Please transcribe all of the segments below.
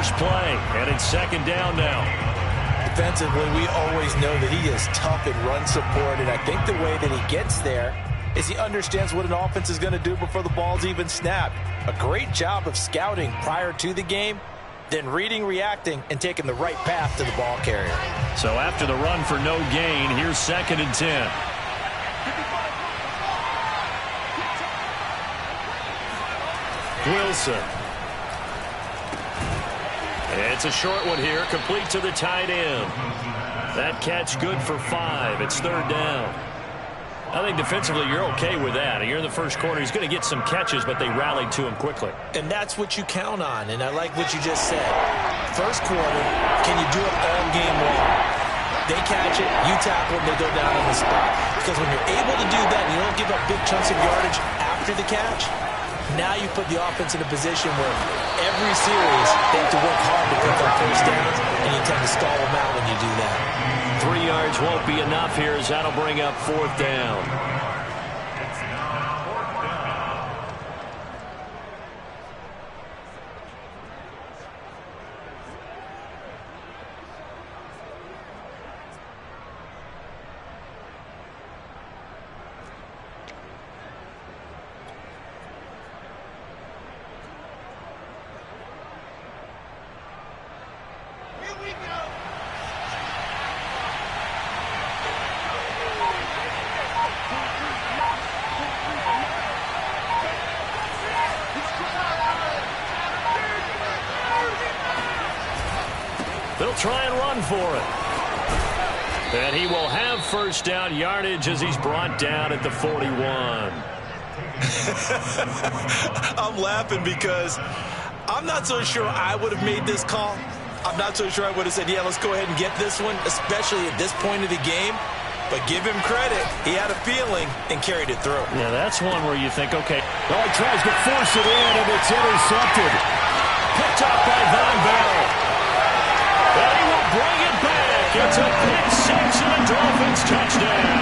first play, and it's second down now. Defensively, we always know that he is tough in run support, and I think the way that he gets there is he understands what an offense is going to do before the ball's even snapped. A great job of scouting prior to the game, then reading, reacting, and taking the right path to the ball carrier. So after the run for no gain, here's second and 10. Wilson. It's a short one here, complete to the tight end. That catch good for 5. It's third down. I think defensively you're okay with that. You're in the first quarter. He's going to get some catches, but they rallied to him quickly. And that's what you count on, and I like what you just said. First quarter, can you do it all game long? They catch it, you tackle, and they go down on the spot. Because when you're able to do that and you don't give up big chunks of yardage after the catch, now you put the offense in a position where every series they have to work hard to pick up first downs, and you tend to stall them out when you do that. 3 yards won't be enough here as that'll bring up fourth down. They'll try and run for it. And he will have first down yardage as he's brought down at the 41. I'm laughing because I'm not so sure I would have made this call. I'm not so sure I would have said, yeah, let's go ahead and get this one, especially at this point of the game. But give him credit. He had a feeling and carried it through. Yeah, that's one where you think, okay. Well, he tries to force it in, and it's intercepted. Picked up by Von Bell. And he will bring it back. It's a pick six and a Dolphins touchdown.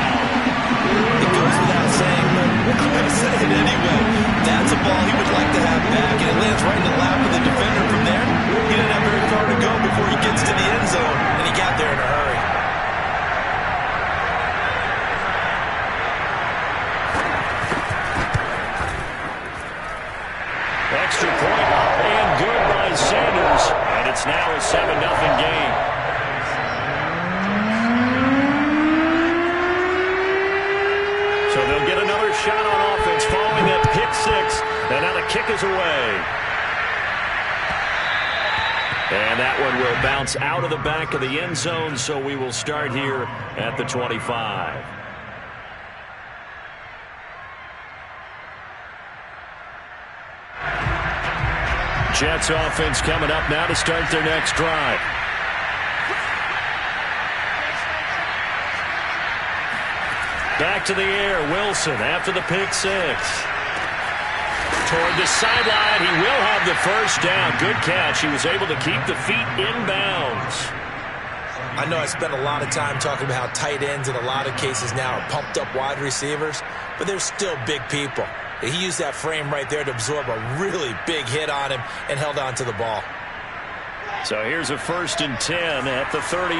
It goes without saying, but I'm going to say it anyway. That's a ball he would like to have back, and it lands right in the lap of the defender from there. He didn't have very far to go before he gets to the end zone, and he got there in a hurry. Extra point up and good by Sanders. And it's now a 7-0 game. So they'll get another shot on offense following that pick six. And now the kick is away. And that one will bounce out of the back of the end zone. So we will start here at the 25. Jets offense coming up now to start their next drive. Back to the air, Wilson after the pick six. Toward the sideline, he will have the first down. Good catch. He was able to keep the feet inbounds. I know I spent a lot of time talking about how tight ends in a lot of cases now are pumped up wide receivers, but they're still big people. He used that frame right there to absorb a really big hit on him and held on to the ball. So here's a 1st and 10 at the 38.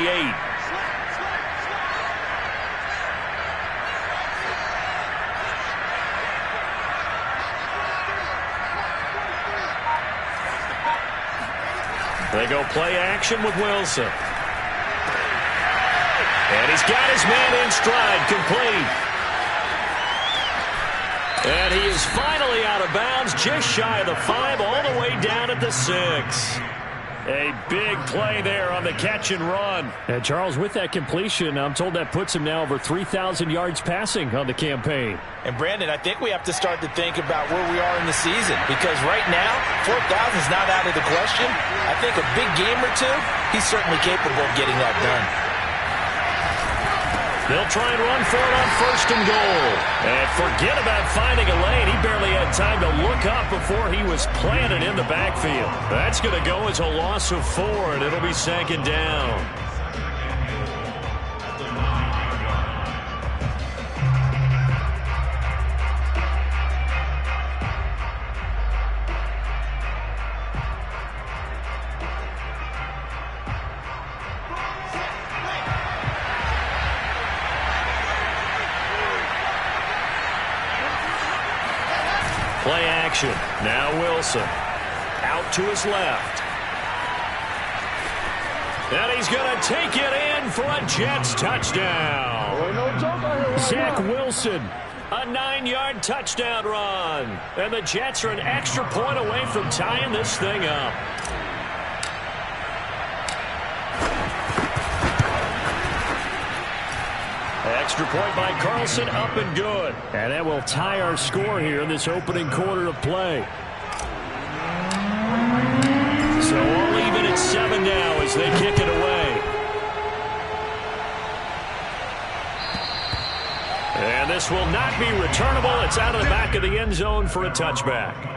They go play action with Wilson. And he's got his man in stride, complete. And he is finally out of bounds, just shy of the 5, all the way down at the 6. A big play there on the catch and run. And Charles, with that completion, I'm told that puts him now over 3,000 yards passing on the campaign. And Brandon, I think we have to start to think about where we are in the season, because right now, 4,000 is not out of the question. I think a big game or two, he's certainly capable of getting that done. They'll try and run for it on 1st and goal. And forget about finding a lane. He barely had time to look up before he was planted in the backfield. That's going to go as a loss of 4, and it'll be 2nd down. Play action. Now Wilson. Out to his left. And he's going to take it in for a Jets touchdown. Zach Wilson, a 9-yard touchdown run. And the Jets are an extra point away from tying this thing up. Extra point by Carlson, up and good. And that will tie our score here in this opening quarter of play. So all even at 7 now as they kick it away. And this will not be returnable. It's out of the back of the end zone for a touchback.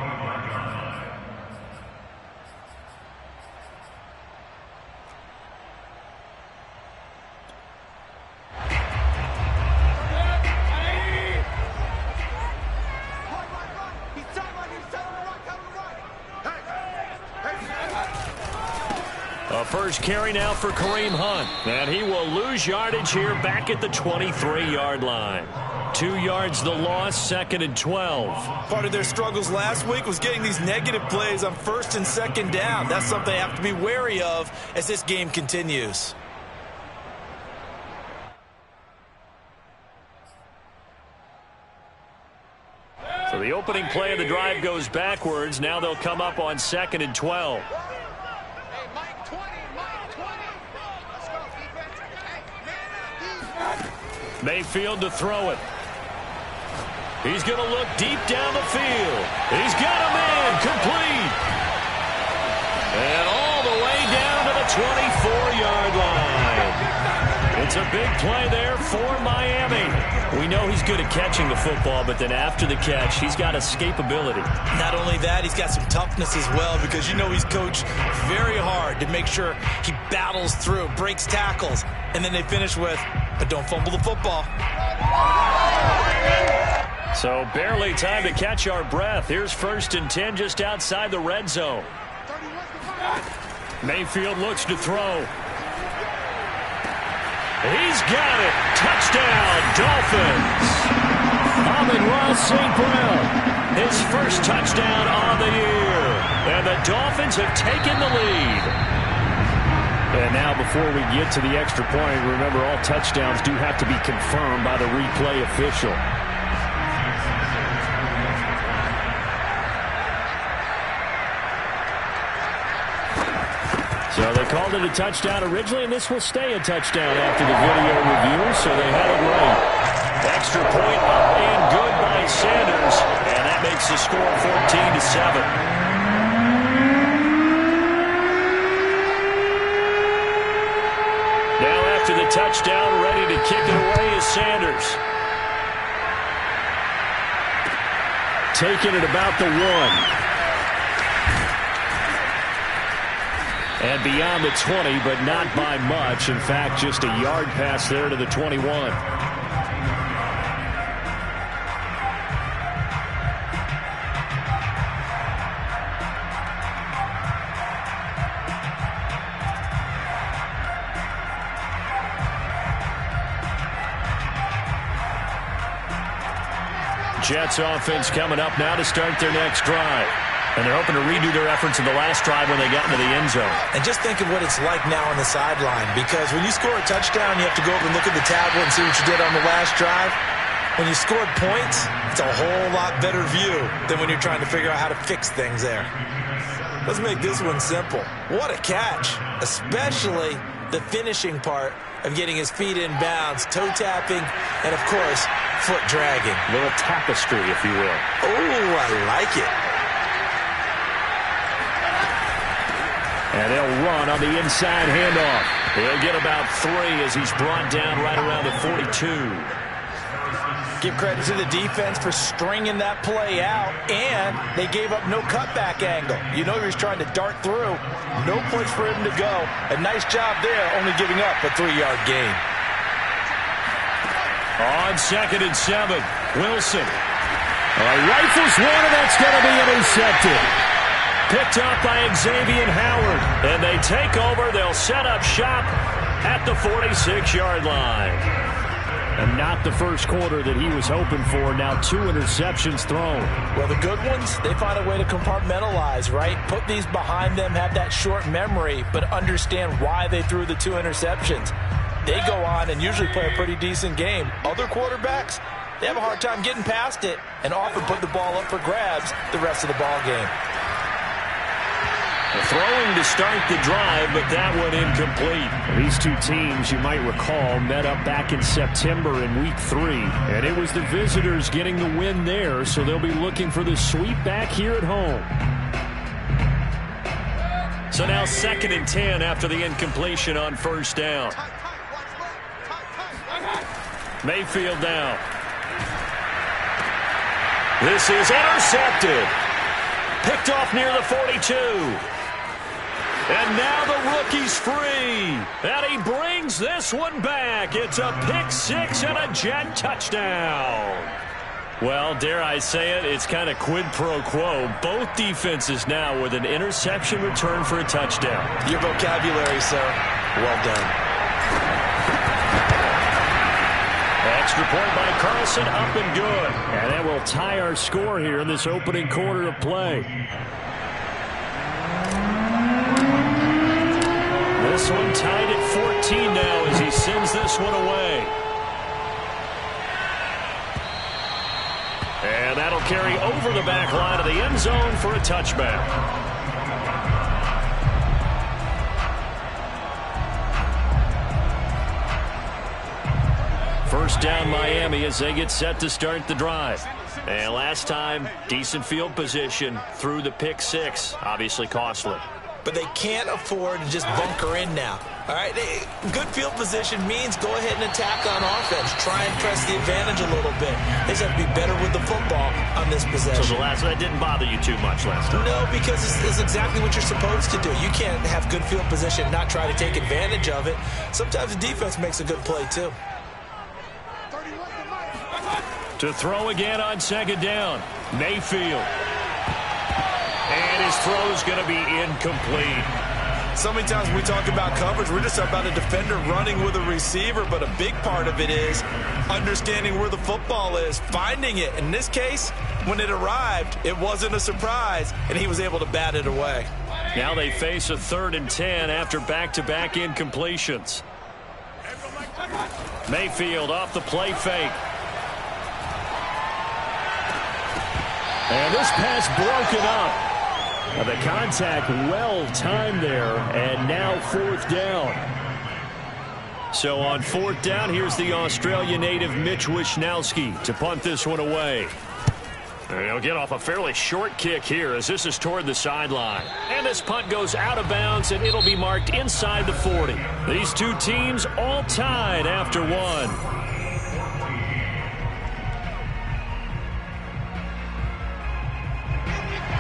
First carry now for Kareem Hunt. And he will lose yardage here back at the 23-yard line. 2 yards the loss, 2nd and 12. Part of their struggles last week was getting these negative plays on 1st and 2nd down. That's something they have to be wary of as this game continues. So the opening play of the drive goes backwards. Now they'll come up on 2nd and 12. Mayfield to throw it. He's going to look deep down the field. He's got a man complete. And all the way down to the 24-yard line. It's a big play there for Miami. We know he's good at catching the football, but then after the catch, he's got escapability. Not only that, he's got some toughness as well, because you know he's coached very hard to make sure he battles through, breaks tackles, and then they finish with, but don't fumble the football. So barely time to catch our breath. Here's 1st and 10 just outside the red zone. Mayfield looks to throw. He's got it. Touchdown, Dolphins. Amon-Ra St. Brown, his first touchdown on the year. And the Dolphins have taken the lead. And now before we get to the extra point, remember all touchdowns do have to be confirmed by the replay official. So they called it a touchdown originally, and this will stay a touchdown after the video review, so they had it right. Extra point up and good by Sanders, and that makes the score 14-7. Now after the touchdown, ready to kick it away is Sanders. Taking it about the 1. And beyond the 20, but not by much. In fact, just a yard pass there to the 21. Jets offense coming up now to start their next drive. And they're hoping to redo their efforts in the last drive when they got into the end zone. And just think of what it's like now on the sideline, because when you score a touchdown, you have to go up and look at the tablet and see what you did on the last drive. When you scored points, it's a whole lot better view than when you're trying to figure out how to fix things there. Let's make this one simple. What a catch, especially the finishing part of getting his feet in bounds, toe tapping, and, of course, foot dragging. A little tapestry, if you will. Oh, I like it. And they'll run on the inside handoff. He'll get about 3 as he's brought down right around the 42. Give credit to the defense for stringing that play out, and they gave up no cutback angle. You know he was trying to dart through. No place for him to go. A nice job there, only giving up a 3-yard gain. On 2nd and 7, Wilson. Rifles one, and that's going to be intercepted. Picked up by Xavier Howard. And they take over. They'll set up shop at the 46-yard line. And not the first quarter that he was hoping for. Now 2 interceptions thrown. Well, the good ones, they find a way to compartmentalize, right? Put these behind them, have that short memory, but understand why they threw the 2 interceptions. They go on and usually play a pretty decent game. Other quarterbacks, they have a hard time getting past it and often put the ball up for grabs the rest of the ball game. Throwing to start the drive, but that one incomplete. These two teams, you might recall, met up back in September in Week 3. And it was the visitors getting the win there, so they'll be looking for the sweep back here at home. So now 2nd and 10 after the incompletion on first down. Mayfield now. This is intercepted. Picked off near the 42. And now the rookie's free. And he brings this one back. It's a pick 6 and a Jet touchdown. Well, dare I say it, it's kind of quid pro quo. Both defenses now with an interception return for a touchdown. Your vocabulary, sir. Well done. Extra point by Carlson, up and good. And that will tie our score here in this opening quarter of play. This one tied at 14 now as he sends this one away. And that'll carry over the back line of the end zone for a touchback. First down Miami as they get set to start the drive. And last time, decent field position through the pick 6. Obviously costly. But they can't afford to just bunker in now. All right, good field position means go ahead and attack on offense. Try and press the advantage a little bit. They just have to be better with the football on this possession. So that didn't bother you too much last time? No, because it's exactly what you're supposed to do. You can't have good field position and not try to take advantage of it. Sometimes the defense makes a good play, too. To throw again on 2nd down, Mayfield. And his throw is going to be incomplete. So many times when we talk about coverage, we're just about a defender running with a receiver, but a big part of it is understanding where the football is, finding it. In this case, when it arrived, it wasn't a surprise, and he was able to bat it away. Now they face a 3rd and 10 after back-to-back incompletions. Mayfield off the play fake. And this pass broken up. Now the contact well-timed there, and now 4th down. So on 4th down, here's the Australia native Mitch Wishnowsky to punt this one away. And he'll get off a fairly short kick here as this is toward the sideline. And this punt goes out of bounds, and it'll be marked inside the 40. These two teams all tied after one.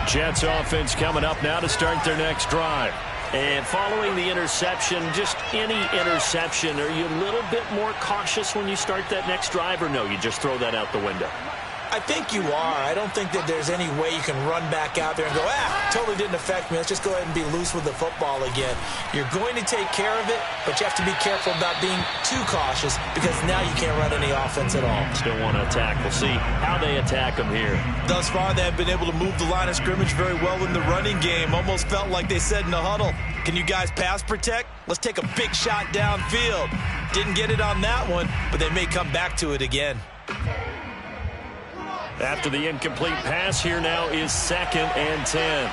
Jets offense coming up now to start their next drive. And following the interception, just any interception, are you a little bit more cautious when you start that next drive, or no, you just throw that out the window? I think you are. I don't think that there's any way you can run back out there and go, totally didn't affect me. Let's just go ahead and be loose with the football again. You're going to take care of it, but you have to be careful about being too cautious because now you can't run any offense at all. Still want to attack. We'll see how they attack them here. Thus far, they have been able to move the line of scrimmage very well in the running game. Almost felt like they said in the huddle, can you guys pass protect? Let's take a big shot downfield. Didn't get it on that one, but they may come back to it again. After the incomplete pass, here now is 2nd and 10.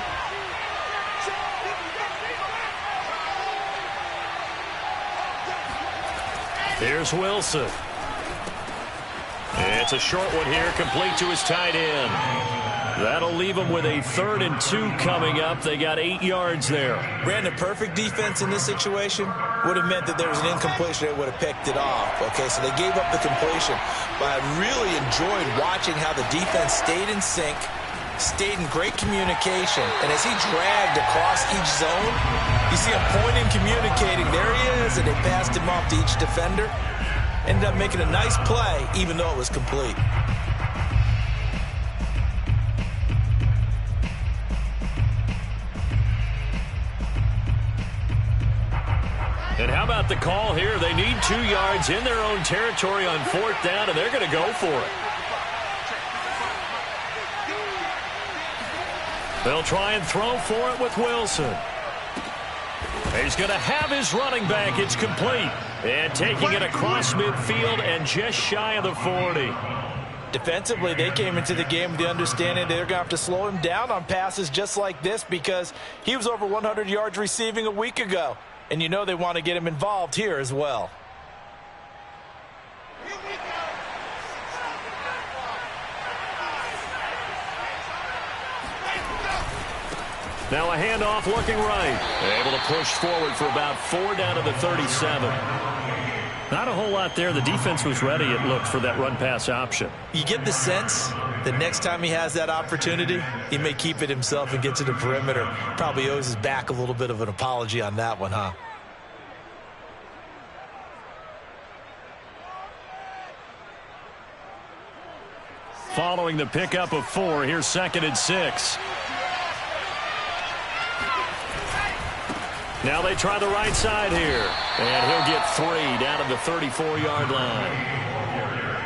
Here's Wilson. It's a short one here, complete to his tight end. That'll leave them with a 3rd and 2 coming up. They got 8 yards there. Ran a perfect defense in this situation. Would have meant that there was an incompletion. They would have picked it off. Okay, so they gave up the completion. But I really enjoyed watching how the defense stayed in sync, stayed in great communication. And as he dragged across each zone, you see him pointing, communicating. There he is, and they passed him off to each defender. Ended up making a nice play, even though it was complete. And how about the call here? They need 2 yards in their own territory on 4th down, and they're going to go for it. They'll try and throw for it with Wilson. He's going to have his running back. It's complete. And taking it across midfield and just shy of the 40. Defensively, they came into the game with the understanding they're going to have to slow him down on passes just like this because he was over 100 yards receiving a week ago. And you know they want to get him involved here as well. Now a handoff looking right. Able to push forward for about 4 down to the 37. Not a whole lot there. The defense was ready, it looked, for that run-pass option. You get the sense that next time he has that opportunity, he may keep it himself and get to the perimeter. Probably owes his back a little bit of an apology on that one, huh? Following the pickup of 4, here's 2nd and 6. Now they try the right side here. And he'll get 3 down to the 34-yard line.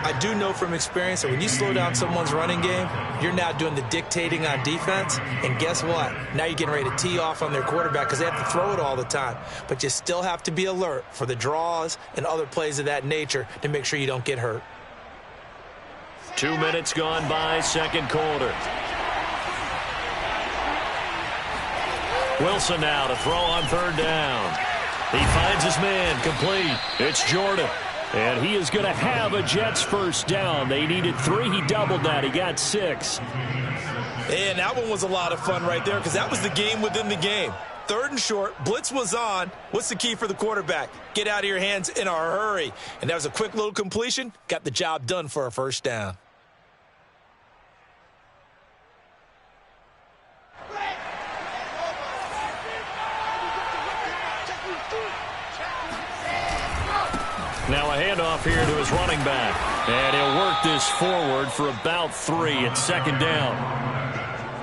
I do know from experience that when you slow down someone's running game, you're now doing the dictating on defense. And guess what? Now you're getting ready to tee off on their quarterback because they have to throw it all the time. But you still have to be alert for the draws and other plays of that nature to make sure you don't get hurt. 2 minutes gone by, 2nd quarter. Wilson now to throw on 3rd down. He finds his man, complete. It's Jordan. And he is going to have a Jets 1st down. They needed 3. He doubled that. He got 6. And that one was a lot of fun right there because that was the game within the game. 3rd and short. Blitz was on. What's the key for the quarterback? Get out of your hands in a hurry. And that was a quick little completion. Got the job done for a 1st down. Now a handoff here to his running back. And he'll work this forward for about 3 at 2nd down.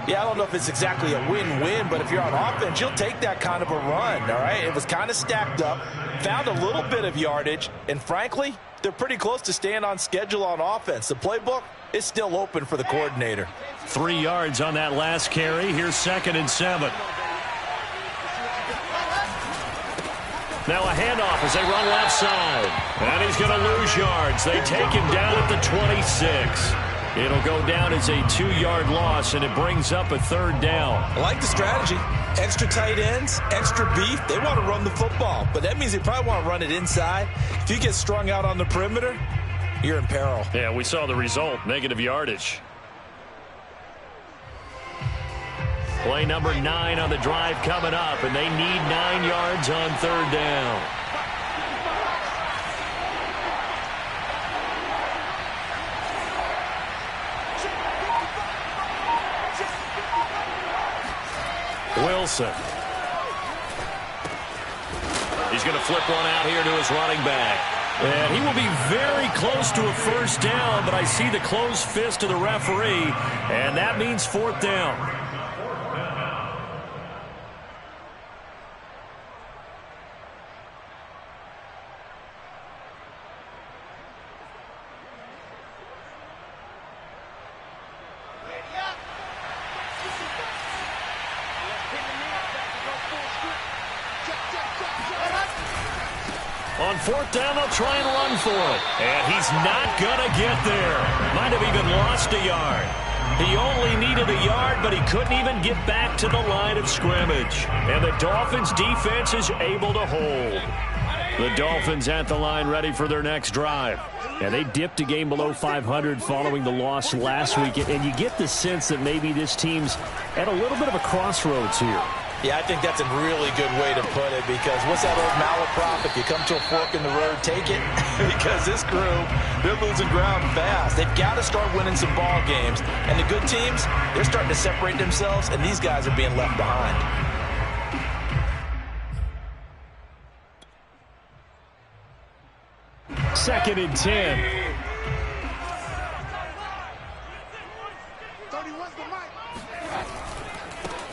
Yeah, I don't know if it's exactly a win-win, but if you're on offense, you'll take that kind of a run, all right? It was kind of stacked up, found a little bit of yardage, and frankly, they're pretty close to staying on schedule on offense. The playbook is still open for the coordinator. 3 yards on that last carry. Here's 2nd and 7. Now a handoff as they run left side. And he's going to lose yards. They take him down at the 26. It'll go down as a 2-yard loss, and it brings up a 3rd down. I like the strategy. Extra tight ends, extra beef. They want to run the football, but that means they probably want to run it inside. If you get strung out on the perimeter, you're in peril. Yeah, we saw the result, negative yardage. Play number 9 on the drive coming up, and they need 9 yards on 3rd down. Wilson. He's going to flip one out here to his running back. And he will be very close to a 1st down, but I see the closed fist of the referee, and that means 4th down. On 4th down, they'll try and run for it. And he's not going to get there. Might have even lost a yard. He only needed a yard, but he couldn't even get back to the line of scrimmage. And the Dolphins' defense is able to hold. The Dolphins at the line ready for their next drive. And they dipped a game below 500 following the loss last week. And you get the sense that maybe this team's at a little bit of a crossroads here. Yeah, I think that's a really good way to put it because what's that old malaprop? If you come to a fork in the road, take it. Because this crew, they're losing ground fast. They've got to start winning some ball games. And the good teams, they're starting to separate themselves, and these guys are being left behind. Second and 10.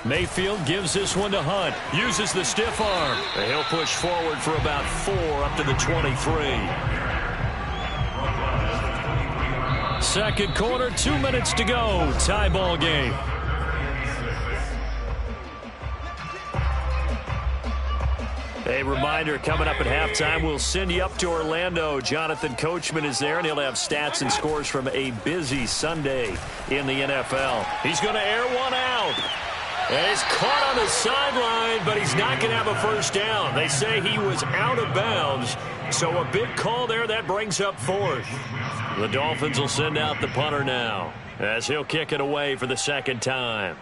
Mayfield gives this one to Hunt. Uses the stiff arm. And he'll push forward for about 4 up to the 23. Second quarter, 2 minutes to go. Tie ball game. A reminder, coming up at halftime, we'll send you up to Orlando. Jonathan Coachman is there, and he'll have stats and scores from a busy Sunday in the NFL. He's going to air one out. And he's caught on the sideline, but he's not going to have a first down. They say he was out of bounds, so a big call there. That brings up 4th. The Dolphins will send out the punter now, as he'll kick it away for the second time.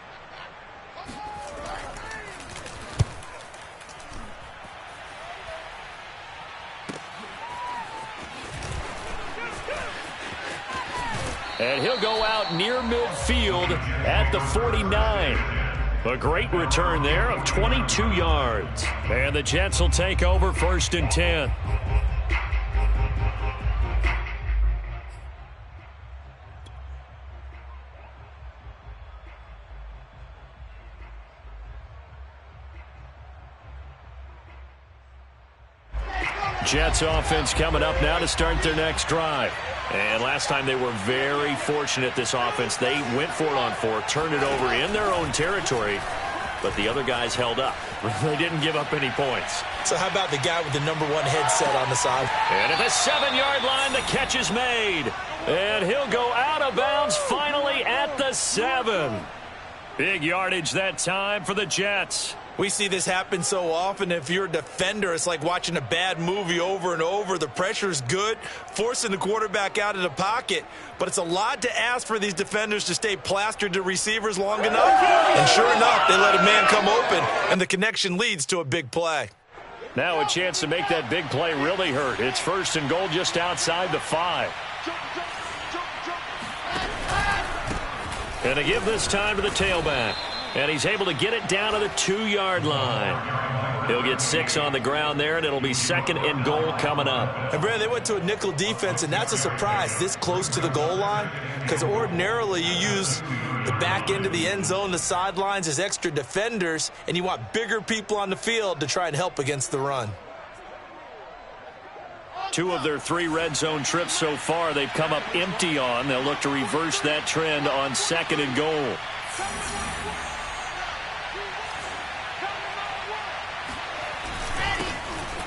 And he'll go out near midfield at the 49. A great return there of 22 yards. And the Jets will take over 1st and 10. Jets offense coming up now to start their next drive. And last time they were very fortunate, this offense. They went for it on 4, turned it over in their own territory, but the other guys held up. They didn't give up any points. So how about the guy with the #1 headset on the side? And at the 7-yard line, the catch is made. And he'll go out of bounds finally at the 7. Big yardage that time for the Jets. We see this happen so often. If you're a defender, it's like watching a bad movie over and over. The pressure's good, forcing the quarterback out of the pocket. But it's a lot to ask for these defenders to stay plastered to receivers long enough. And sure enough, they let a man come open, and the connection leads to a big play. Now a chance to make that big play really hurt. It's 1st and goal just outside the 5. And to give this time to the tailback. And he's able to get it down to the 2-yard line. He'll get 6 on the ground there, and it'll be 2nd and goal coming up. And, Brad, they went to a nickel defense, and that's a surprise this close to the goal line, because ordinarily you use the back end of the end zone, the sidelines as extra defenders, and you want bigger people on the field to try and help against the run. 2 of their 3 red zone trips so far they've come up empty on. They'll look to reverse that trend on 2nd and goal.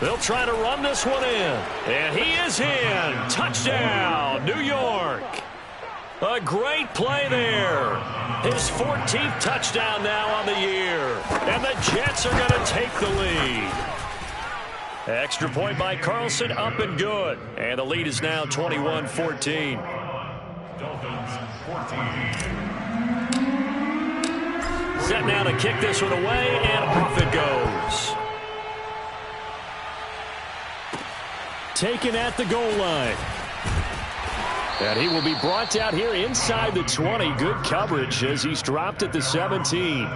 They'll try to run this one in. And he is in. Touchdown, New York. A great play there. His 14th touchdown now on the year. And the Jets are going to take the lead. Extra point by Carlson, up and good. And the lead is now 21-14. Set now to kick this one away, and off it goes. Taken at the goal line. And he will be brought out here inside the 20. Good coverage as he's dropped at the 17.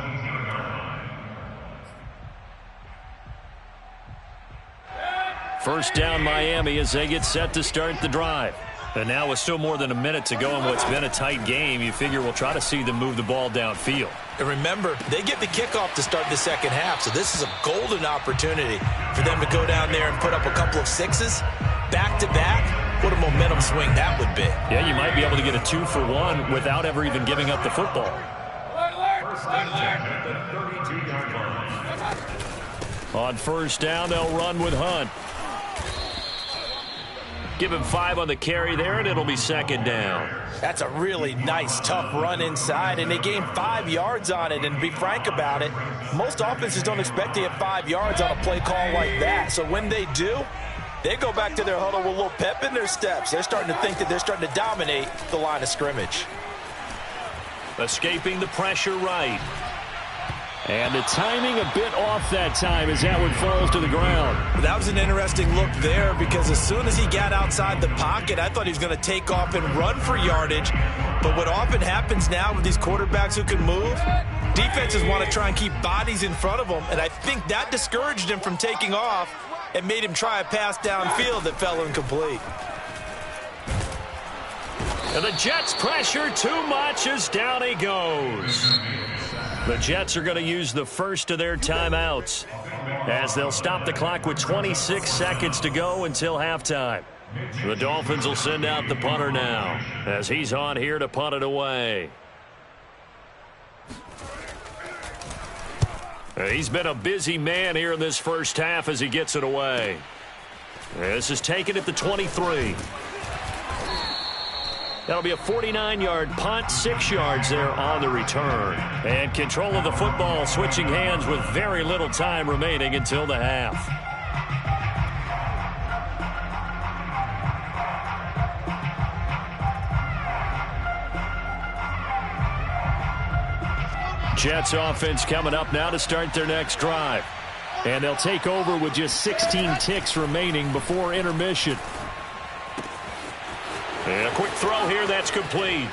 First down Miami as they get set to start the drive. And now with still more than a minute to go in what's been a tight game, you figure we'll try to see them move the ball downfield. And remember, they get the kickoff to start the second half, so this is a golden opportunity for them to go down there and put up a couple of 6s back-to-back. What a momentum swing that would be. Yeah, you might be able to get a 2-for-1 without ever even giving up the football. On first down, they'll run with Hunt. Give him 5 on the carry there, and it'll be 2nd down. That's a really nice, tough run inside, and they gained 5 yards on it. And to be frank about it, most offenses don't expect to get 5 yards on a play call like that. So when they do, they go back to their huddle with a little pep in their steps. They're starting to think that they're starting to dominate the line of scrimmage. Escaping the pressure right. And the timing a bit off that time as that one falls to the ground. That was an interesting look there because as soon as he got outside the pocket, I thought he was going to take off and run for yardage. But what often happens now with these quarterbacks who can move, defenses want to try and keep bodies in front of them. And I think that discouraged him from taking off and made him try a pass downfield that fell incomplete. And the Jets pressure too much as down he goes. The Jets are going to use the first of their timeouts as they'll stop the clock with 26 seconds to go until halftime. The Dolphins will send out the punter now as he's on here to punt it away. He's been a busy man here in this first half as he gets it away. This is taken at the 23. That'll be a 49-yard punt, 6 yards there on the return. And control of the football switching hands with very little time remaining until the half. Jets offense coming up now to start their next drive. And they'll take over with just 16 ticks remaining before intermission. And a quick throw here, that's complete.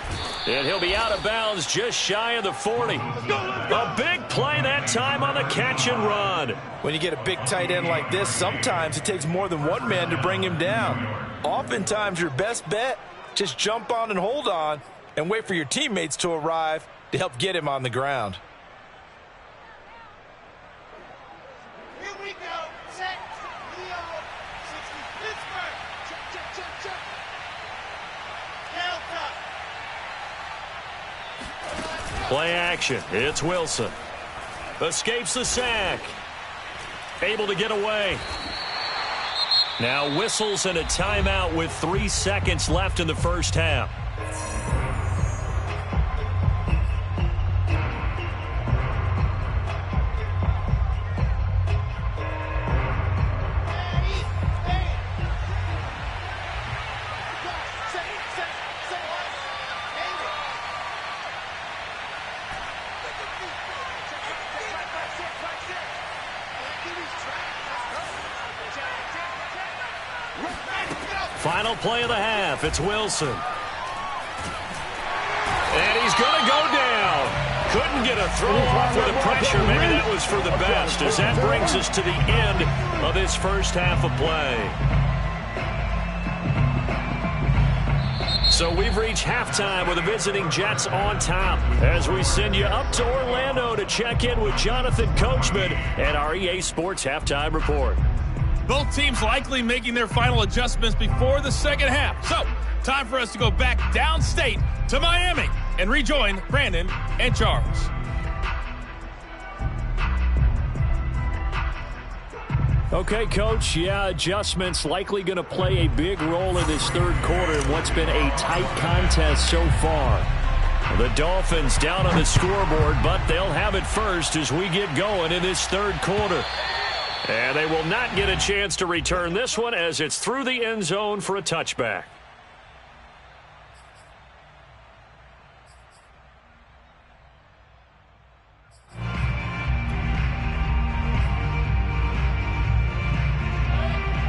And he'll be out of bounds just shy of the 40. A big play that time on the catch and run. When you get a big tight end like this, sometimes it takes more than one man to bring him down. Oftentimes your best bet, just jump on and hold on and wait for your teammates to arrive to help get him on the ground. Here we go. Set. Leo. 60. Pittsburgh. Check. Delta. Play action. It's Wilson. Escapes the sack. Able to get away. Now whistles and a timeout with 3 seconds left in the first half. Final play of the half. It's Wilson. And he's going to go down. Couldn't get a throw off with the pressure. Maybe that was for the best, as that brings us to the end of this first half of play. So we've reached halftime with the visiting Jets on top as we send you up to Orlando to check in with Jonathan Coachman and our EA Sports Halftime Report. Both teams likely making their final adjustments before the second half. So, time for us to go back downstate to Miami and rejoin Brandon and Charles. Okay, Coach. Yeah, adjustments likely going to play a big role in this third quarter in what's been a tight contest so far. The Dolphins down on the scoreboard, but they'll have it first as we get going in this third quarter. And they will not get a chance to return this one as it's through the end zone for a touchback.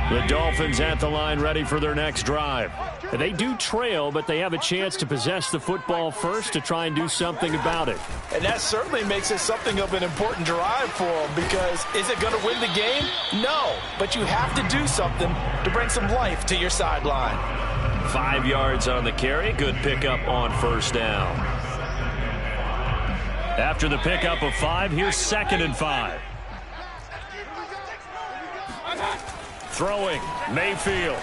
The Dolphins at the line ready for their next drive. They do trail, but they have a chance to possess the football first to try and do something about it. And that certainly makes it something of an important drive for them, because is it going to win the game? No, but you have to do something to bring some life to your sideline. 5 yards on the carry. Good pickup on first down. After the pickup of 5, here's 2nd and 5. Throwing, Mayfield.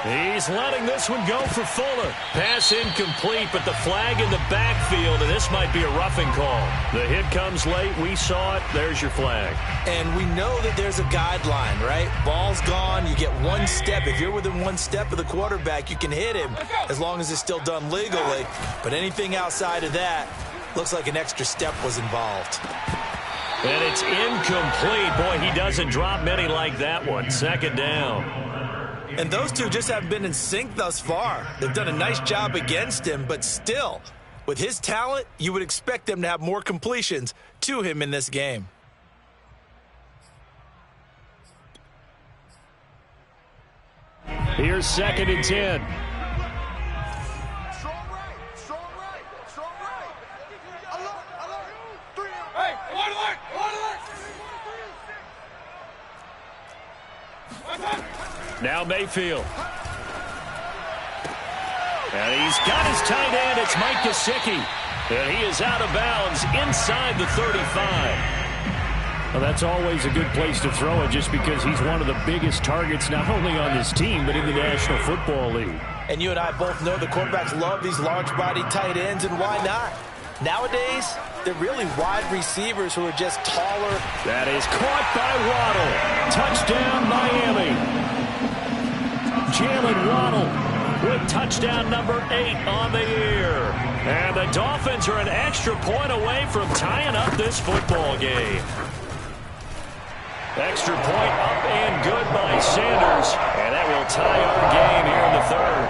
He's letting this one go for Fuller. Pass incomplete, but the flag in the backfield, and this might be a roughing call. The hit comes late. We saw it. There's your flag. And we know that there's a guideline, right? Ball's gone. You get 1 step. If you're within 1 step of the quarterback, you can hit him as long as it's still done legally. But anything outside of that looks like an extra step was involved. And it's incomplete. Boy, he doesn't drop many like that one. 2nd down. And those two just haven't been in sync thus far. They've done a nice job against him, but still, with his talent, you would expect them to have more completions to him in this game. Here's 2nd and 10. Now Mayfield. And he's got his tight end. It's Mike Gesicki. And he is out of bounds inside the 35. Well, that's always a good place to throw it just because he's one of the biggest targets not only on this team but in the National Football League. And you and I both know the quarterbacks love these large-body tight ends, and why not? Nowadays, they're really wide receivers who are just taller. That is caught by Waddle. Touchdown, Miami. Jalen Waddle with touchdown number 8 on the year. And the Dolphins are an extra point away from tying up this football game. Extra point up and good by Sanders. And that will tie our game here in the third.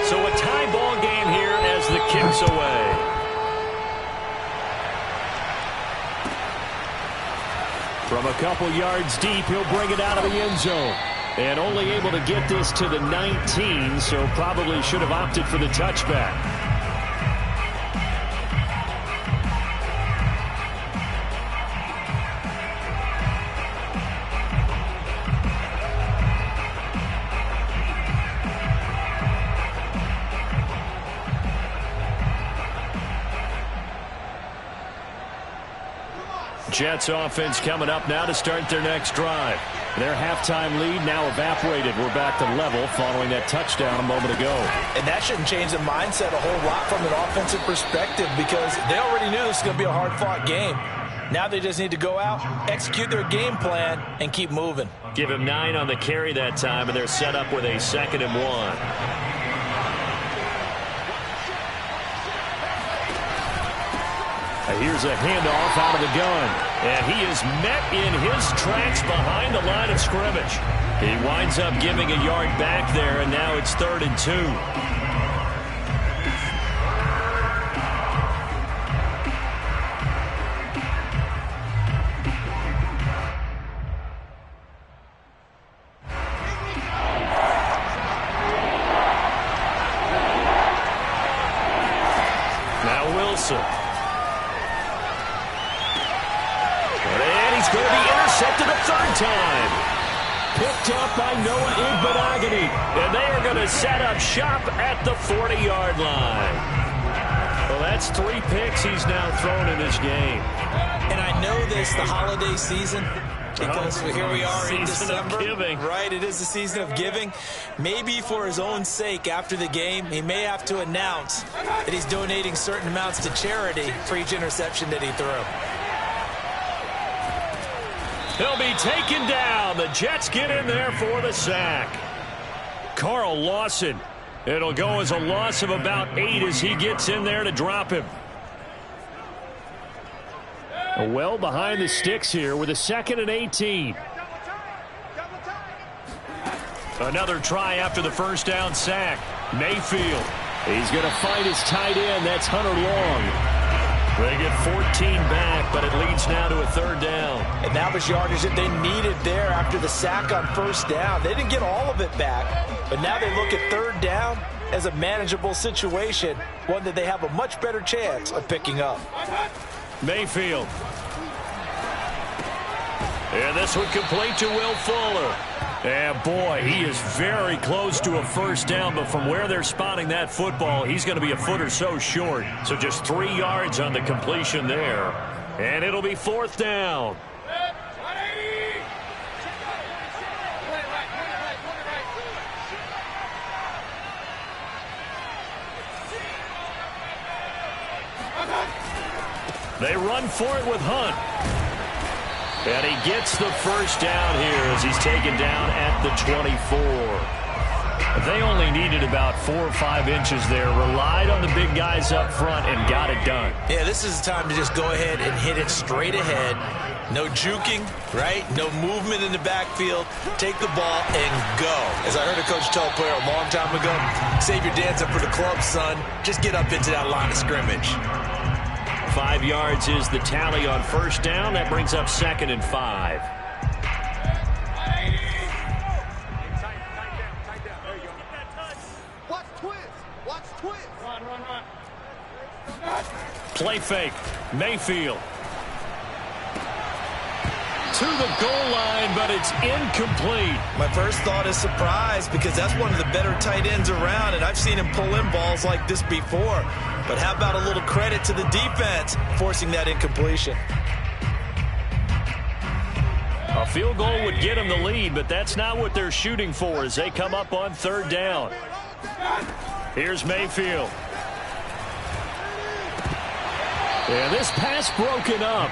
So a tie ball game here as the kick's away. From a couple yards deep, he'll bring it out of the end zone. And only able to get this to the 19, so probably should have opted for the touchback. Jets offense coming up now to start their next drive. Their halftime lead now evaporated. We're back to level following that touchdown a moment ago. And that shouldn't change the mindset a whole lot from an offensive perspective because they already knew this was going to be a hard-fought game. Now they just need to go out, execute their game plan, and keep moving. Give him 9 on the carry that time, and they're set up with a 2nd and 1. Here's a handoff out of the gun. And he is met in his tracks behind the line of scrimmage. He winds up giving a yard back there, and now it's 3rd and 2. Now Wilson. Going to be intercepted a 3rd time. Picked up by Noah Igbenogany. And they are going to set up shop at the 40-yard line. Well, that's 3 picks he's now thrown in this game. And I know this, the holiday season, because here we are in December. Giving. Right, it is the season of giving. Maybe for his own sake after the game, he may have to announce that he's donating certain amounts to charity for each interception that he threw. He'll be taken down. The Jets get in there for the sack. Carl Lawson. It'll go as a loss of about 8 as he gets in there to drop him. Well behind the sticks here with a 2nd and 18. Another try after the first down sack. Mayfield. He's going to find his tight end. That's Hunter Long. They get 14 back, but it leads now to a 3rd down. And that was yardage that they needed there after the sack on 1st down. They didn't get all of it back, but now they look at 3rd down as a manageable situation, one that they have a much better chance of picking up. Mayfield. And this one complete to Will Fuller. And boy, he is very close to a 1st down, but from where they're spotting that football, he's going to be a foot or so short. So just 3 yards on the completion there. And it'll be 4th down. They run for it with Hunt. And he gets the 1st down here as he's taken down at the 24. They only needed about 4 or 5 inches there. Relied on the big guys up front and got it done. Yeah, this is the time to just go ahead and hit it straight ahead. No juking, right? No movement in the backfield. Take the ball and go. As I heard a coach tell a player a long time ago, save your dance up for the club, son. Just get up into that line of scrimmage. 5 yards is the tally on 1st down. That brings up 2nd and 5. Watch twist. Watch twist. Run. Play fake. Mayfield. To the goal line, but it's incomplete. My first thought is surprise because that's one of the better tight ends around, and I've seen him pull in balls like this before. But how about a little credit to the defense forcing that incompletion? A field goal would get them the lead, but that's not what they're shooting for as they come up on third down. Here's Mayfield. And this pass broken up.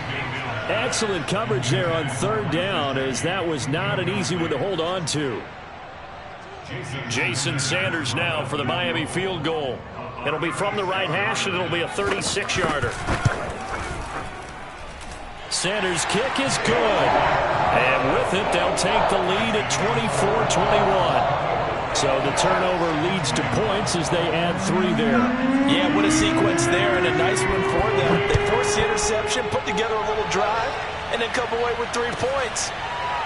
Excellent coverage there on third down, as that was not an easy one to hold on to. Jason Sanders now for the Miami field goal. It'll be from the right hash, and it'll be a 36-yarder. Sanders' kick is good. And with it, they'll take the lead at 24-21. So the turnover leads to points as they add 3 there. Yeah, what a sequence there, and a nice one for them. They force the interception, put together a little drive, and then come away with 3 points.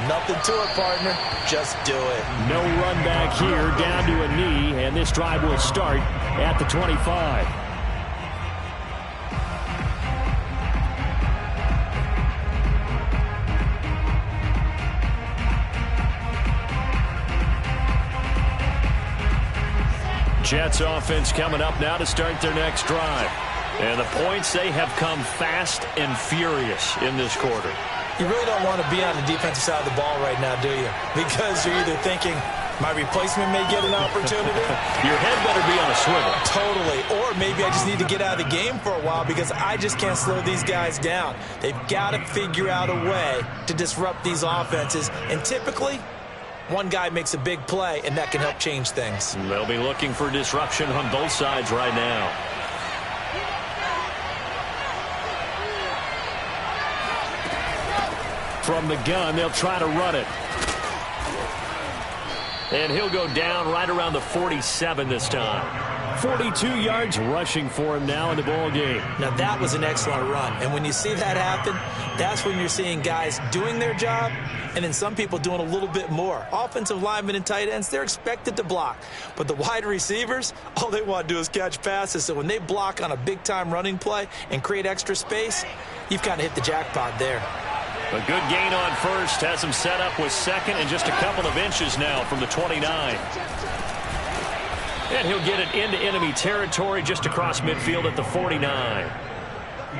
Nothing to it, partner. Just do it. No run back here, down to a knee, and this drive will start at the 25. Jets offense coming up now to start their next drive. And the points, they have come fast and furious in this quarter. You really don't want to be on the defensive side of the ball right now, do you? Because you're either thinking, my replacement may get an opportunity. Your head better be on a swivel. Totally. Or maybe I just need to get out of the game for a while because I just can't slow these guys down. They've got to figure out a way to disrupt these offenses. And typically, one guy makes a big play, and that can help change things. They'll be looking for disruption on both sides right now. From the gun, they'll try to run it. And he'll go down right around the 47 this time. 42 yards rushing for him now in the ball game. Now, that was an excellent run. And when you see that happen, that's when you're seeing guys doing their job and then some people doing a little bit more. Offensive linemen and tight ends, they're expected to block. But the wide receivers, all they want to do is catch passes. So when they block on a big-time running play and create extra space, you've kind of hit the jackpot there. A good gain on first. Has him set up with second and just a couple of inches now from the 29. And he'll get it into enemy territory just across midfield at the 49.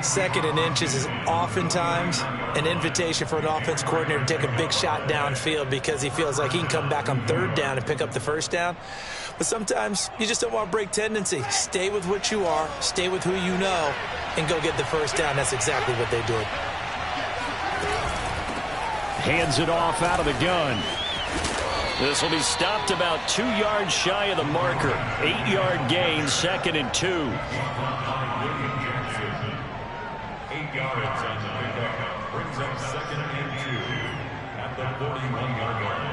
Second and inches is oftentimes an invitation for an offense coordinator to take a big shot downfield because he feels like he can come back on third down and pick up the first down. But sometimes you just don't want to break tendency. Stay with what you are, stay with who you know, and go get the first down. That's exactly what they did. Hands it off out of the gun. This will be stopped about 2 yards shy of the marker. 8-yard gain, 2nd and 2. 8 yards on the pickup brings up 2nd and 2 at the 41-yard line.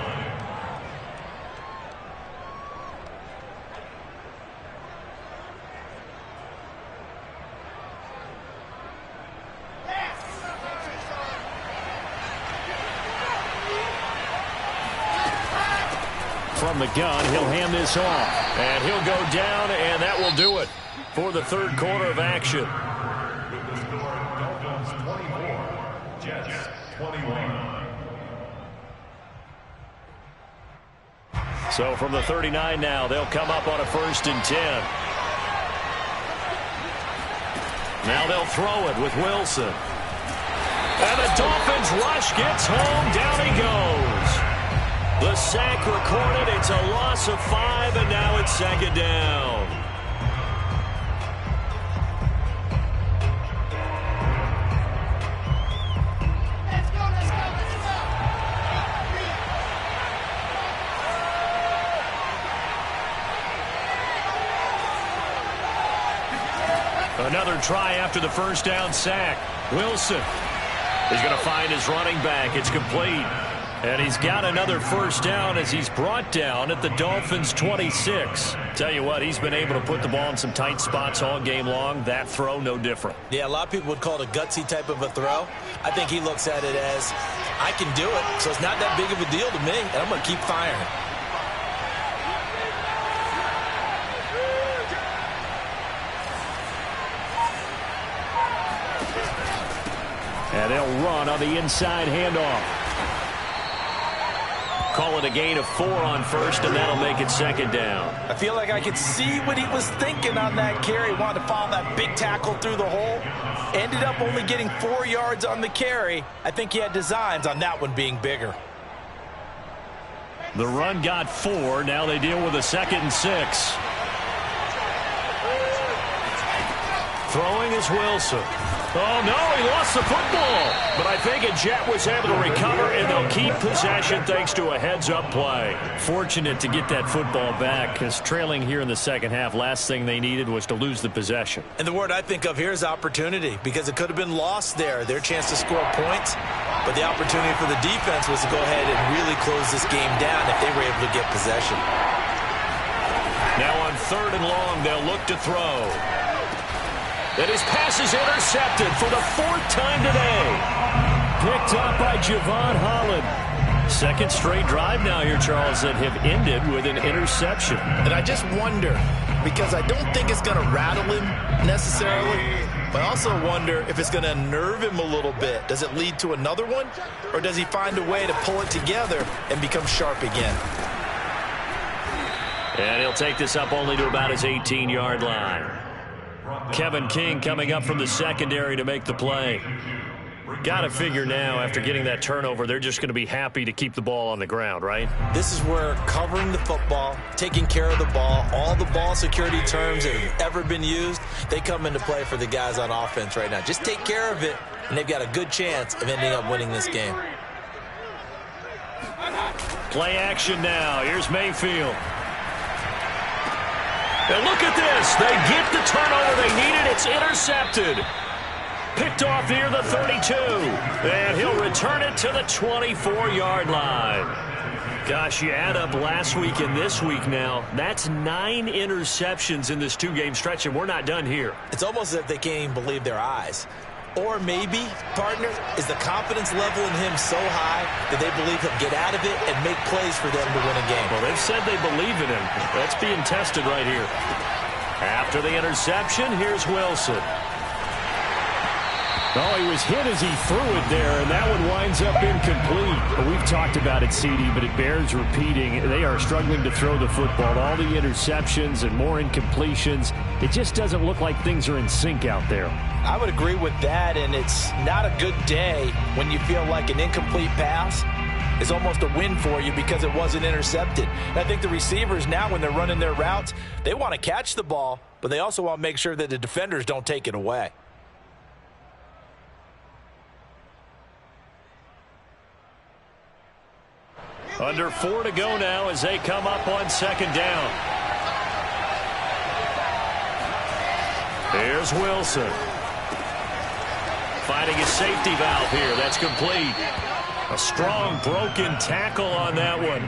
From the gun, he'll hand this off. And he'll go down, and that will do it for the third quarter of action. With the score, Dolphins 24, Jets 21. So from the 39 now, they'll come up on a 1st and 10. Now they'll throw it with Wilson. And the Dolphins rush gets home. Down he goes. The sack recorded. It's a loss of 5, and now it's 2nd down. Let's go, let's go, let's go. Another try after the first down sack. Wilson is going to find his running back. It's complete. And he's got another first down as he's brought down at the Dolphins' 26. Tell you what, he's been able to put the ball in some tight spots all game long. That throw, no different. Yeah, a lot of people would call it a gutsy type of a throw. I think he looks at it as, I can do it, so it's not that big of a deal to me, and I'm going to keep firing. And they'll run on the inside handoff. Call it a gain of 4 on first, and that'll make it second down. I feel like I could see what he was thinking on that carry. Wanted to follow that big tackle through the hole. Ended up only getting 4 yards on the carry. I think he had designs on that one being bigger. The run got 4. Now they deal with a 2nd and 6. Throwing is Wilson. Oh, no, he lost the football. But I think a Jet was able to recover, and they'll keep possession thanks to a heads-up play. Fortunate to get that football back, because trailing here in the second half, last thing they needed was to lose the possession. And the word I think of here is opportunity, because it could have been lost there, their chance to score points. But the opportunity for the defense was to go ahead and really close this game down if they were able to get possession. Now on 3rd and long, they'll look to throw. And his pass is intercepted for the 4th time today. Picked up by Javon Holland. Second straight drive now here, Charles, that have ended with an interception. And I just wonder, because I don't think it's going to rattle him necessarily, but I also wonder if it's going to unnerve him a little bit. Does it lead to another one? Or does he find a way to pull it together and become sharp again? And he'll take this up only to about his 18-yard line. Kevin King coming up from the secondary to make the play. Got to figure now, after getting that turnover, they're just going to be happy to keep the ball on the ground, right? This is where covering the football, taking care of the ball, all the ball security terms that have ever been used, they come into play for the guys on offense right now. Just take care of it, and they've got a good chance of ending up winning this game. Play action now. Here's Mayfield. And look at this. They get the turnover they needed. It's intercepted. Picked off near the 32. And he'll return it to the 24-yard line. Gosh, you add up last week and this week now, that's 9 interceptions in this 2-game stretch, and we're not done here. It's almost as if they can't even believe their eyes. Or maybe, partner, is the confidence level in him so high that they believe he'll get out of it and make plays for them to win a game. Well, they've said they believe in him. That's being tested right here. After the interception, here's Wilson. Oh, he was hit as he threw it there, and that one winds up incomplete. We've talked about it, CD, but it bears repeating. They are struggling to throw the football. All the interceptions and more incompletions. It just doesn't look like things are in sync out there. I would agree with that, and it's not a good day when you feel like an incomplete pass is almost a win for you because it wasn't intercepted. And I think the receivers now, when they're running their routes, they want to catch the ball, but they also want to make sure that the defenders don't take it away. Under 4 to go now as they come up on 2nd down. Here's Wilson. Finding his safety valve here. That's complete. A strong broken tackle on that one.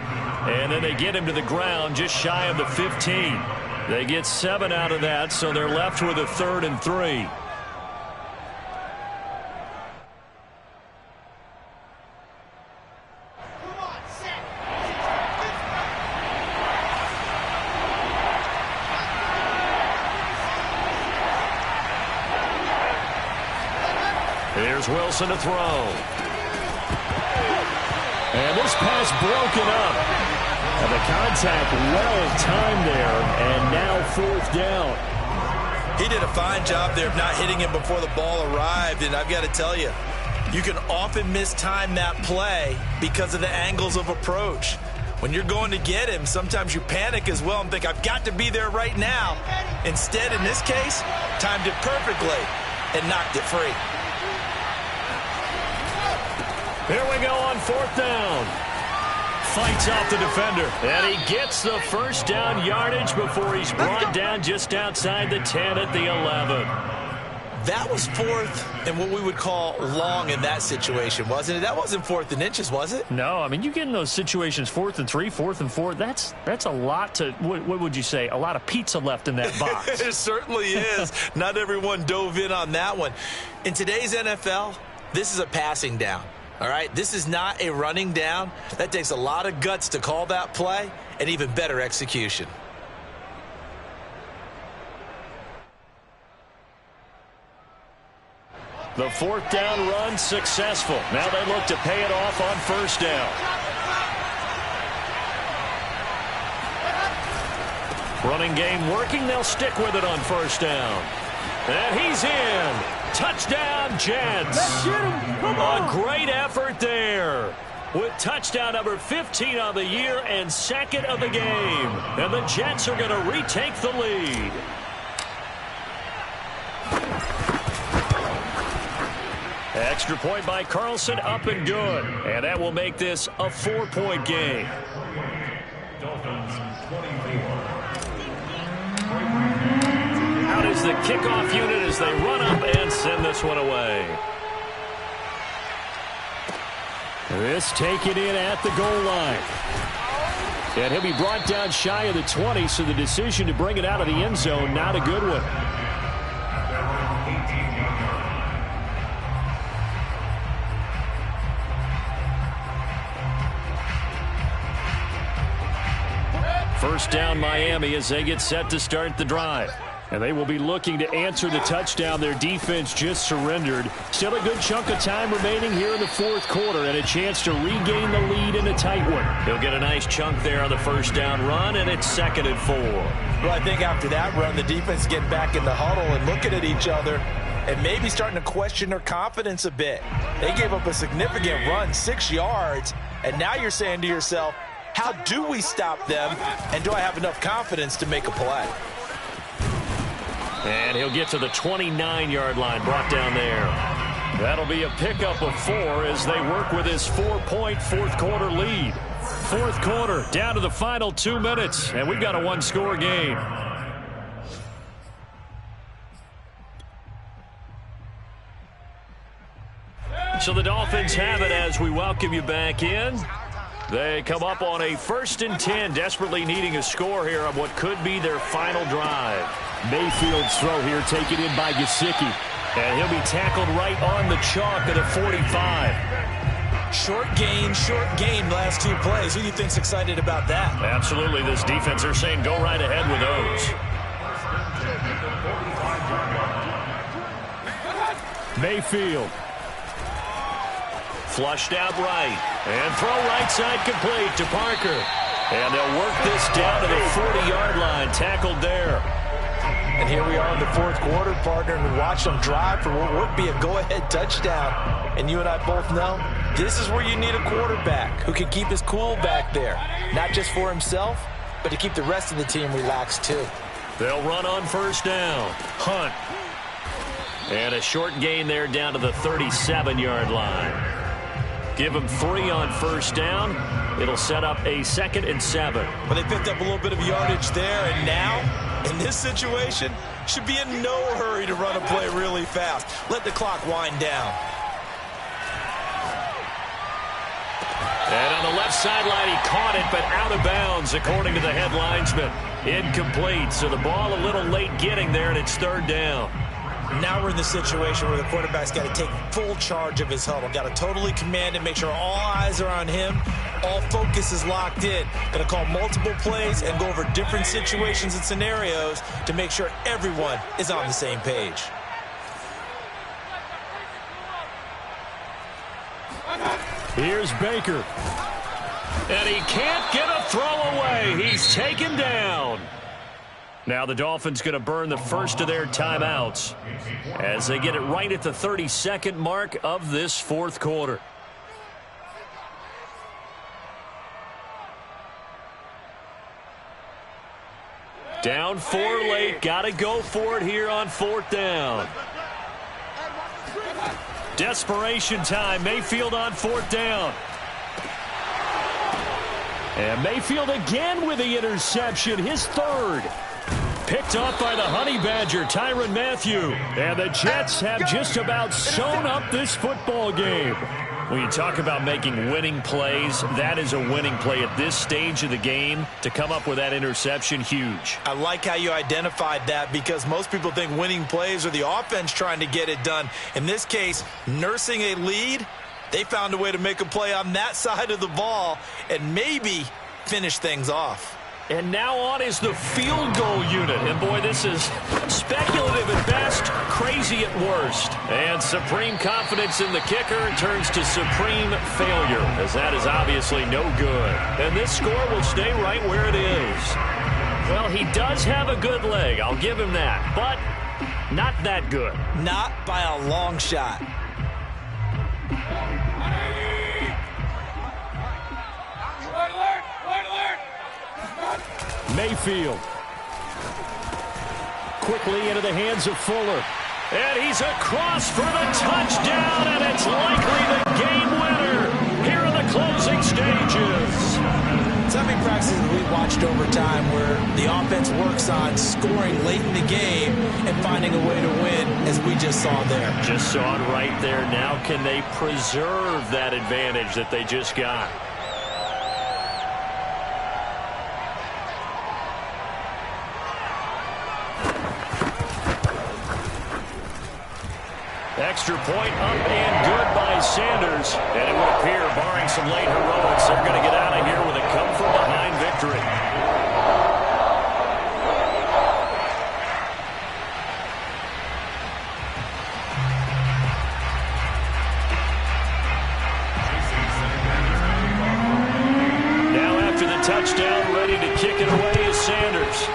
And then they get him to the ground just shy of the 15. They get 7 out of that, so they're left with a 3rd and 3. Here's Wilson to throw. And this pass broken up. And the contact well timed there. And now 4th down. He did a fine job there of not hitting him before the ball arrived. And I've got to tell you, you can often mistime that play because of the angles of approach. When you're going to get him, sometimes you panic as well and think, I've got to be there right now. Instead, in this case, timed it perfectly and knocked it free. Here we go on 4th down. Fights off the defender. And he gets the first down yardage before he's brought down just outside the 10 at the 11. That was 4th and what we would call long in that situation, wasn't it? That wasn't 4th and inches, was it? No, I mean, you get in those situations 4th and 3, 4th and 4. That's a lot to, what would you say, a lot of pizza left in that box. It certainly is. Not everyone dove in on that one. In today's NFL, this is a passing down. All right, this is not a running down. That takes a lot of guts to call that play and even better execution. The fourth down run successful. Now they look to pay it off on first down. Running game working. They'll stick with it on first down. And he's in. Touchdown, Jets. Let's get him. Come on. A great effort there. With touchdown number 15 on the year and second of the game. And the Jets are going to retake the lead. Extra point by Carlson, up and good. And that will make this a 4-point game. Out is the kickoff unit as they run up and send this one away. This taken in at the goal line. And he'll be brought down shy of the 20, so the decision to bring it out of the end zone, not a good one. First down, Miami, as they get set to start the drive. And they will be looking to answer the touchdown their defense just surrendered. Still a good chunk of time remaining here in the fourth quarter and a chance to regain the lead in a tight one. He'll get a nice chunk there on the first down run, and it's 2nd and 4. Well, I think after that run, the defense is getting back in the huddle and looking at each other and maybe starting to question their confidence a bit. They gave up a significant run, 6 yards, and now you're saying to yourself, how do we stop them, and do I have enough confidence to make a play? And he'll get to the 29-yard line, brought down there. That'll be a pickup of 4 as they work with his 4-point fourth-quarter lead. Fourth quarter, down to the final 2 minutes, and we've got a one-score game. So the Dolphins have it as we welcome you back in. They come up on a 1st and 10, desperately needing a score here on what could be their final drive. Mayfield's throw here taken in by Gesicki. And he'll be tackled right on the chalk at a 45. Short gain last 2 plays. Who do you think's excited about that? Absolutely. This defense are saying go right ahead with those. Mayfield. Flushed out right. And throw right side complete to Parker. And they'll work this down to the 40-yard line. Tackled there. And here we are in the fourth quarter, partner, and watch them drive for what would be a go-ahead touchdown. And you and I both know this is where you need a quarterback who can keep his cool back there. Not just for himself, but to keep the rest of the team relaxed too. They'll run on first down. Hunt. And a short gain there down to the 37-yard line. Give them 3 on first down. It'll set up a 2nd and 7. Well, they picked up a little bit of yardage there, and now, in this situation, should be in no hurry to run a play really fast. Let the clock wind down. And on the left sideline, he caught it, but out of bounds, according to the head linesman. Incomplete, so the ball a little late getting there, and it's 3rd down. Now we're in the situation where the quarterback's got to take full charge of his huddle. Got to totally command it, make sure all eyes are on him. All focus is locked in. Going to call multiple plays and go over different situations and scenarios to make sure everyone is on the same page. Here's Baker. And he can't get a throw away. He's taken down. Now the Dolphins going to burn the first of their timeouts as they get it right at the 32nd mark of this fourth quarter. Down 4 late. Got to go for it here on 4th down. Desperation time. Mayfield on 4th down. And Mayfield again with the interception, his 3rd. Picked off by the Honey Badger, Tyrann Mathieu. And the Jets have just about sewn up this football game. When you talk about making winning plays, that is a winning play at this stage of the game. To come up with that interception, huge. I like how you identified that because most people think winning plays are the offense trying to get it done. In this case, nursing a lead, they found a way to make a play on that side of the ball and maybe finish things off. And now on is the field goal unit. And boy, this is speculative at best, crazy at worst. And supreme confidence in the kicker turns to supreme failure, as that is obviously no good. And this score will stay right where it is. Well, he does have a good leg, I'll give him that, but not that good. Not by a long shot. Mayfield. Quickly into the hands of Fuller. And he's across for the touchdown, and it's likely the game winner here in the closing stages. So many practices we watched over time where the offense works on scoring late in the game and finding a way to win, as we just saw there. Just saw it right there. Now can they preserve that advantage that they just got? Extra point up and good by Sanders. And it would appear, barring some late heroics, they're going to get out of here with a come-from-behind victory. Now after the touchdown, ready to kick it away is Sanders.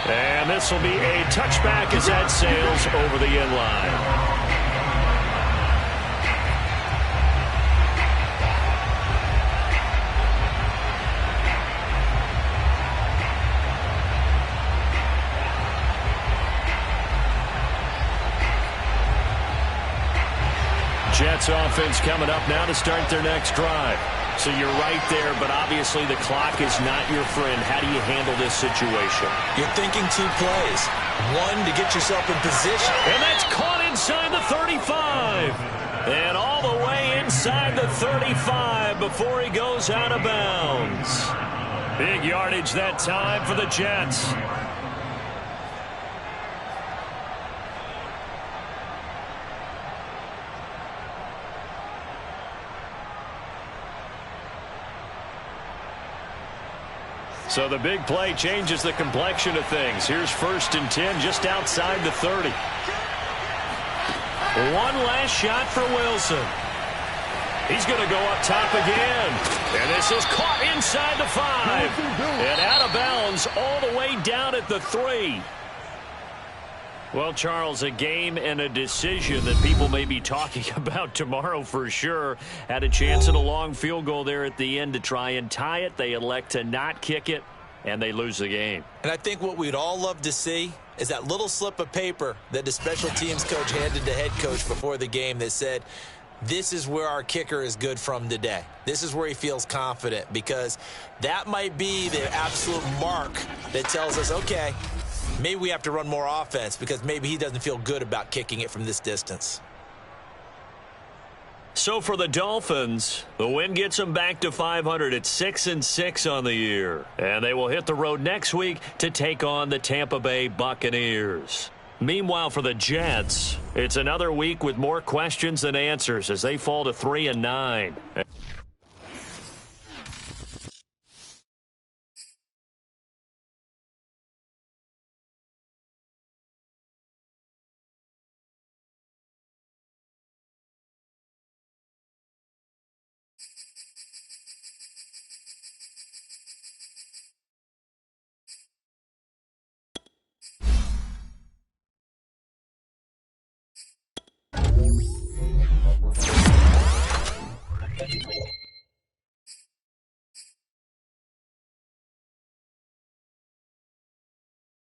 And this will be a touchback as that sails over the end line. Jets offense coming up now to start their next drive. So you're right there, but obviously the clock is not your friend. How do you handle this situation? You're thinking two plays. One, to get yourself in position. And that's caught inside the 35. And all the way inside the 35 before he goes out of bounds. Big yardage that time for the Jets. So the big play changes the complexion of things. Here's 1st and 10 just outside the 30. One last shot for Wilson. He's going to go up top again. And this is caught inside the 5. And out of bounds all the way down at the 3. Well, Charles, a game and a decision that people may be talking about tomorrow for sure. Had a chance at a long field goal there at the end to try and tie it. They elect to not kick it, and they lose the game. And I think what we'd all love to see is that little slip of paper that the special teams coach handed the head coach before the game that said, this is where our kicker is good from today. This is where he feels confident, because that might be the absolute mark that tells us, okay, maybe we have to run more offense because maybe he doesn't feel good about kicking it from this distance. So for the Dolphins, the win gets them back to 500 at 6-6 on the year. And they will hit the road next week to take on the Tampa Bay Buccaneers. Meanwhile, for the Jets, it's another week with more questions than answers as they fall to 3-9.